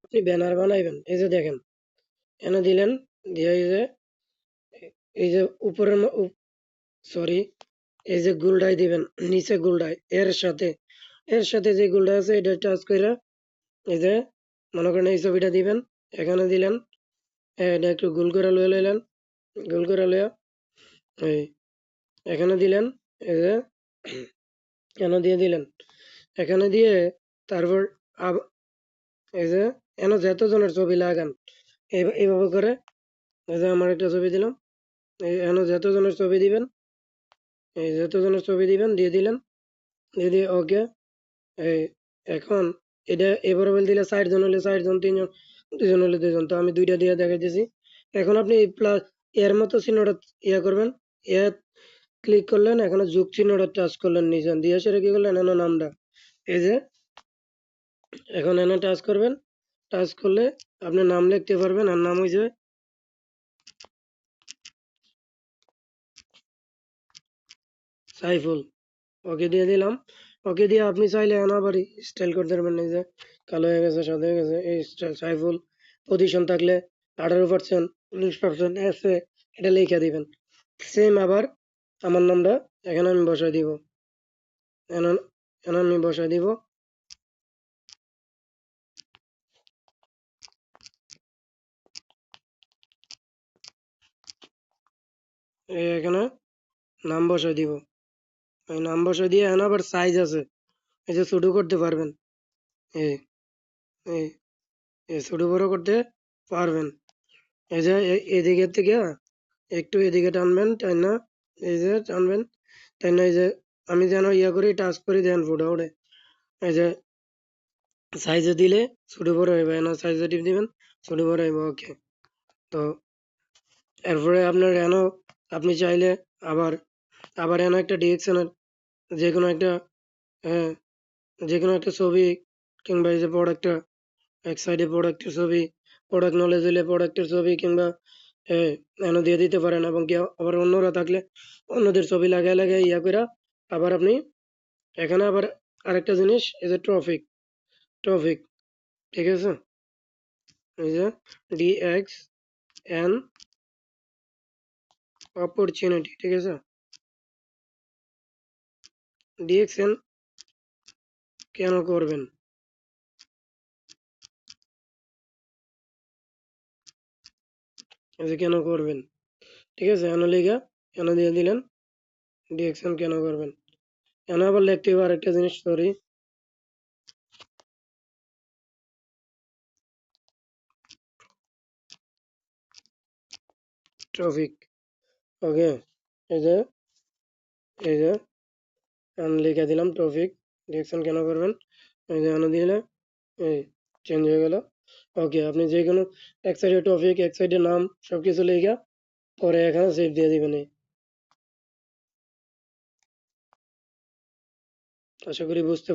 আপনি ব্যানার বানাইবেন, এই যে দেখেন এনে দিলেন, দিয়ে এই যে উপরের সরি, এই যে গুলডাই দিবেন, নিচে গুলডাই এর সাথে যে গুলডা আছে এটা টাচ করে এই যে মনে করেন এই ছবিটা দিবেন, এখানে দিলেন, এটা একটু গোল করে লয়ে লইলেন, গোল করে লইয়া এই এখানে দিলেন, এই যে এখানে দিয়ে দিলেন, এখানে দিয়ে তারপর এই যে এনে যতজনের ছবি লাগান এইভাবে করে, এই যে আমার একটা ছবি দিলাম, এই এনে যতজনের ছবি দিবেন, এই যতজনের ছবি দিবেন দিয়ে দিলেন, দিয়ে দিয়ে ওকে। এই এখন এটা এবারে বলে দিলে 60 জন হলে 60 জন, 3 জন, 2 জন হলে 2 জন, তো আমি দুইটা দিয়ে দেখাইতেছি। এখন আপনি প্লাস এর মতো চিহ্নটা ইয়া করবেন, এ ক্লিক করলেন, এখানে যোগ চিহ্নটা টাচ করলেন নিচে দিয়ে, সেটা কি করলেন এনে নামটা, এই যে এখন এনে টাচ করবেন, টাচ করলে আপনি নাম লিখতে পারবেন, আর নাম হয়েছে সাইফুল। ওকে দিয়ে দিলাম, ওকে দিয়ে আপনি চাইলে আবার স্টাইল করতে পারবেন, এই যে কালো হয়ে গেছে, সাদা হয়ে গেছে, এই স্টাইল সাইফুল। পজিশন থাকলে 18%, 19% এসে এটা লিখে দিবেন। সেম আবার আমার নামটা এখানে আমি বসাই দিব, এখানে এখানে আমি বসাই দিব, এখানে নাম বসাই দিব। এই নাম বসাই দিয়ে এখানে আবার সাইজ আছে, এই যে ছোট করতে পারবেন, এই এই এই ছোট বড় করতে পারবেন। এই যে এদিকের থেকে একটু এদিকে টানবেন, তাই না, এই যে টানবেন, তাই না, এই যে আমি যেন ইয়া করি টাচ করি দেন ফুটা ওঠে, এই যে সাইজে দিলে ছোট বড় হইবে না, সাইজে টিপ দিবেন ছোট বড় হইবে, ওকে। তো এরপরে আপনার এনো আপনি চাইলে আবার আবার এনো একটা ডিরেকশনের যে কোনো একটা, হ্যাঁ, যে কোনো একটা ছবি, কিংবা এই যে প্রোডাক্টটা এক সাইডে প্রোডাক্টের ছবি, প্রোডাক্ট নলেজ হলে প্রোডাক্টের ছবি, কিংবা এনে দিয়ে দিতে পারেন, এবং কি আবার অন্যরা থাকলে অন্যদের ছবি লাগাই লাগাই ইয়া করে আবার আপনি এখানে আবার আরেকটা জিনিস, এই যে টপিক, ঠিক আছে, এই যে DXN অপরচুনিটি, ঠিক আছে, DXN কেন করবেন, এই যে কেন করবেন, ঠিক আছে, এনে লিখা এনে দিয়ে দিলেন, DXN কেন করবেন। এনে আবার লিখতে হবে আরেকটা জিনিস, সরি, টপিক, ওকে। এই যে এই যে আমি লিখে দিলাম টপিক, ডিরেকশন কেন করবেন, এই যে এনে দিলে এই চেঞ্জ হয়ে গেল, ওকে। আপনি যে কোনো এক সাইডে টপিক, এক সাইডে নাম, সবকিছু লিখে পরে এখানে সেভ দিয়ে দিবেন। আশা করি বুঝতে